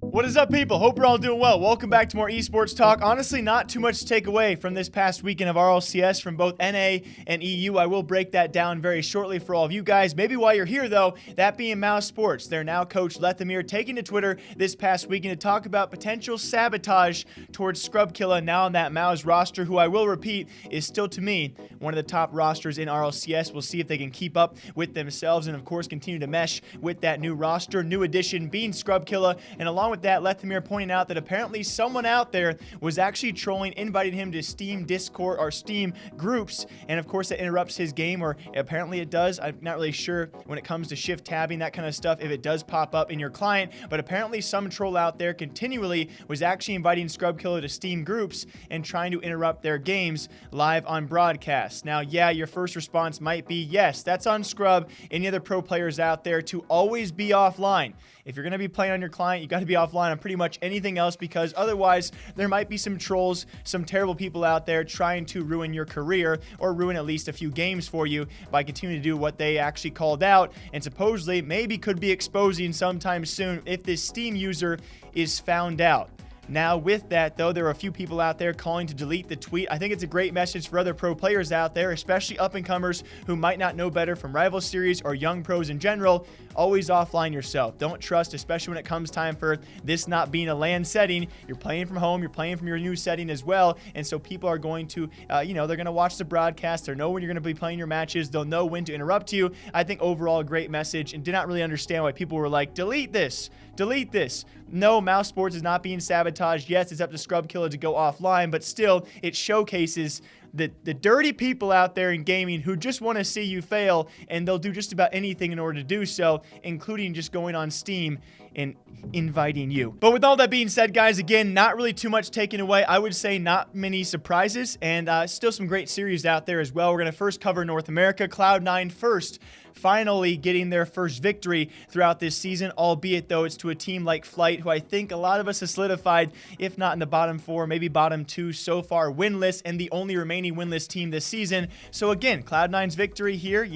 What is up, people? Hope you're all doing well. Welcome back to more esports talk. Honestly, not too much to take away from this past weekend of RLCS from both NA and EU. I will break that down very shortly for all of you guys. Maybe while you're here, though, that being Mousesports, their now coach Lethamyr taking to Twitter this past weekend to talk about potential sabotage towards Scrubkilla now on that Mouz roster, who I will repeat is still, to me, one of the top rosters in RLCS. We'll see if they can keep up with themselves and, of course, continue to mesh with that new roster. New addition being Scrubkilla, and along with that, Lethamyr pointing out that apparently someone out there was actually trolling, inviting him to Steam Discord or Steam groups, and of course that interrupts his game, or apparently it does. I'm not really sure when it comes to shift tabbing, that kind of stuff, if it does pop up in your client, but apparently some troll out there continually was actually inviting Scrubkilla to Steam groups and trying to interrupt their games live on broadcast. Now, yeah, your first response might be, yes, that's on Scrub, any other pro players out there, to always be offline. If you're going to be playing on your client, you got to be offline on pretty much anything else, because otherwise there might be some trolls, some terrible people out there trying to ruin your career or ruin at least a few games for you by continuing to do what they actually called out and supposedly maybe could be exposing sometime soon if this Steam user is found out. Now, with that, though, there are a few people out there calling to delete the tweet. I think it's a great message for other pro players out there, especially up-and-comers who might not know better from Rival Series or young pros in general. Always offline yourself. Don't trust, especially when it comes time for this not being a LAN setting. You're playing from home. You're playing from your new setting as well. And so people are going to, they're going to watch the broadcast. They'll know when you're going to be playing your matches. They'll know when to interrupt you. I think overall a great message, and did not really understand why people were like, delete this. Delete this. No, Mousesports is not being sabotaged. Yes, it's up to Scrubkilla to go offline, but still, it showcases the dirty people out there in gaming who just want to see you fail, and they'll do just about anything in order to do so, including just going on Steam and inviting you. But with all that being said, guys, again, not really too much taken away. I would say not many surprises, and still some great series out there as well. We're going to first cover North America. Cloud9 first, finally getting their first victory throughout this season, albeit though it's to a team like Flight, who I think a lot of us have solidified, if not in the bottom 4, maybe bottom 2 so far, winless, and the only remaining winless team this season. So again, Cloud9's victory here,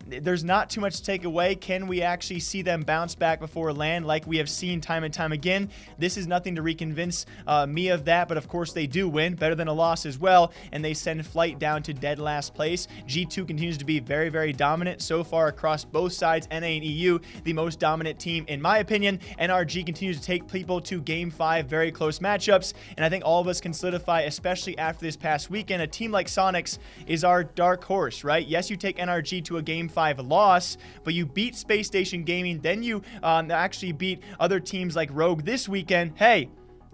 there's not too much to take away. Can we actually see them bounce back before LAN like we have seen time and time again? This is nothing to reconvince me of that, but of course they do win, better than a loss as well, and they send Flight down to dead last place. G2 continues to be very, very dominant so far across both sides, NA and EU, the most dominant team in my opinion. NRG continues to take people to Game 5, very close matchups, and I think all of us can solidify, especially after this past weekend, a team like Sonics is our dark horse, right? Yes, you take NRG to a Game 5 loss, but you beat Space Station Gaming, then you actually beat other teams like Rogue this weekend. Hey,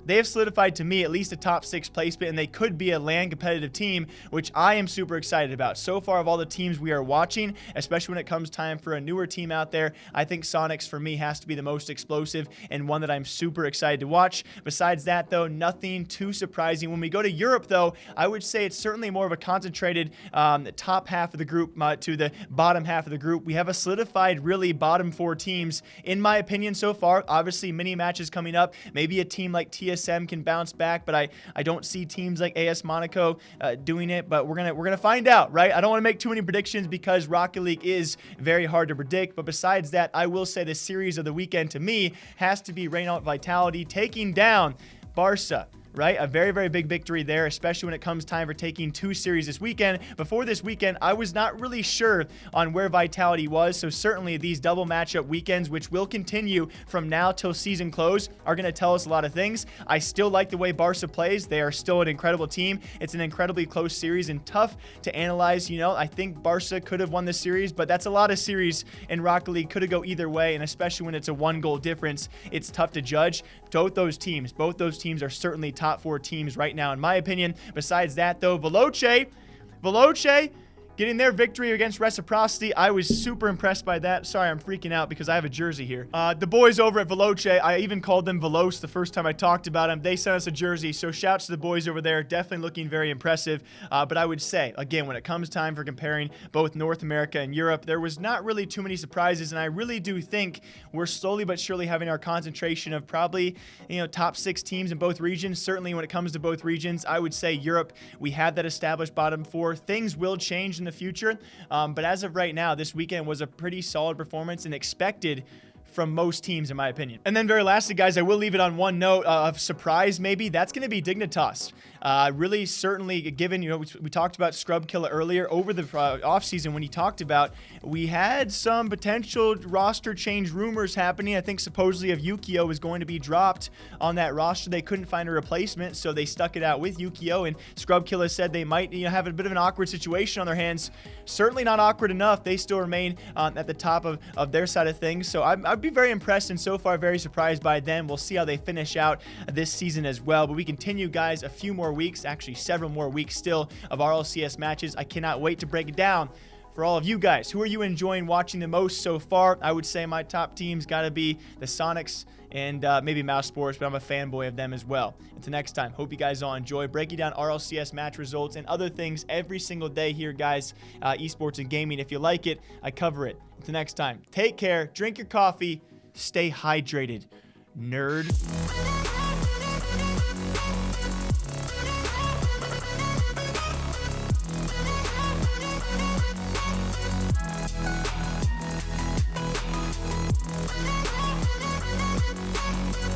they have solidified to me at least a top 6 placement, and they could be a LAN competitive team, which I am super excited about. So far of all the teams we are watching, especially when it comes time for a newer team out there, I think Sonics for me has to be the most explosive and one that I'm super excited to watch. Besides that, though, nothing too surprising. When we go to Europe, though, I would say it's certainly more of a concentrated top half of the group to the bottom half of the group. We have a solidified, really, bottom 4 teams, in my opinion, so far. Obviously, many matches coming up. Maybe a team like TSM can bounce back, but I don't see teams like AS Monaco doing it, but we're gonna find out, right? I don't want to make too many predictions because Rocket League is very hard to predict, but besides that, I will say the series of the weekend to me has to be Reynolds Vitality taking down Barca. Right? A very, very big victory there, especially when it comes time for taking 2 series this weekend. Before this weekend, I was not really sure on where Vitality was, so certainly these double matchup weekends, which will continue from now till season close, are going to tell us a lot of things. I still like the way Barca plays. They are still an incredible team. It's an incredibly close series and tough to analyze. I think Barca could have won this series, but that's a lot of series in Rocket League. Could have go either way, and especially when it's a 1-goal difference, it's tough to judge. Both those teams are certainly top 4 teams right now, in my opinion. Besides that, though, Veloce getting their victory against Reciprocity. I was super impressed by that. Sorry, I'm freaking out because I have a jersey here. The boys over at Veloce, I even called them Veloce the first time I talked about them. They sent us a jersey, so shouts to the boys over there. Definitely looking very impressive. But I would say, again, when it comes time for comparing both North America and Europe, there was not really too many surprises, and I really do think we're slowly but surely having our concentration of probably, top 6 teams in both regions. Certainly when it comes to both regions, I would say Europe, we have that established bottom 4. Things will change in the future, but as of right now, this weekend was a pretty solid performance and expected from most teams, in my opinion. And then very lastly, guys, I will leave it on one note of surprise maybe. That's going to be Dignitas. Really, certainly, given, we talked about Scrubkilla earlier over the offseason when he talked about we had some potential roster change rumors happening. I think supposedly of Yukio was going to be dropped on that roster. They couldn't find a replacement, so they stuck it out with Yukio, and Scrubkilla said they might have a bit of an awkward situation on their hands. Certainly not awkward enough. They still remain at the top of their side of things, so I'd be very impressed and so far very surprised by them. We'll see how they finish out this season as well, but we continue, guys, a few more weeks, actually several more weeks still of RLCS matches. I cannot wait to break it down for all of you guys. Who are you enjoying watching the most so far? I would say my top team's got to be the Sonics and maybe Mousesports, but I'm a fanboy of them as well. Until next time, hope you guys all enjoy breaking down RLCS match results and other things every single day here, guys. Esports and gaming, if you like it, I cover it. Until next time, take care, drink your coffee, stay hydrated, nerd.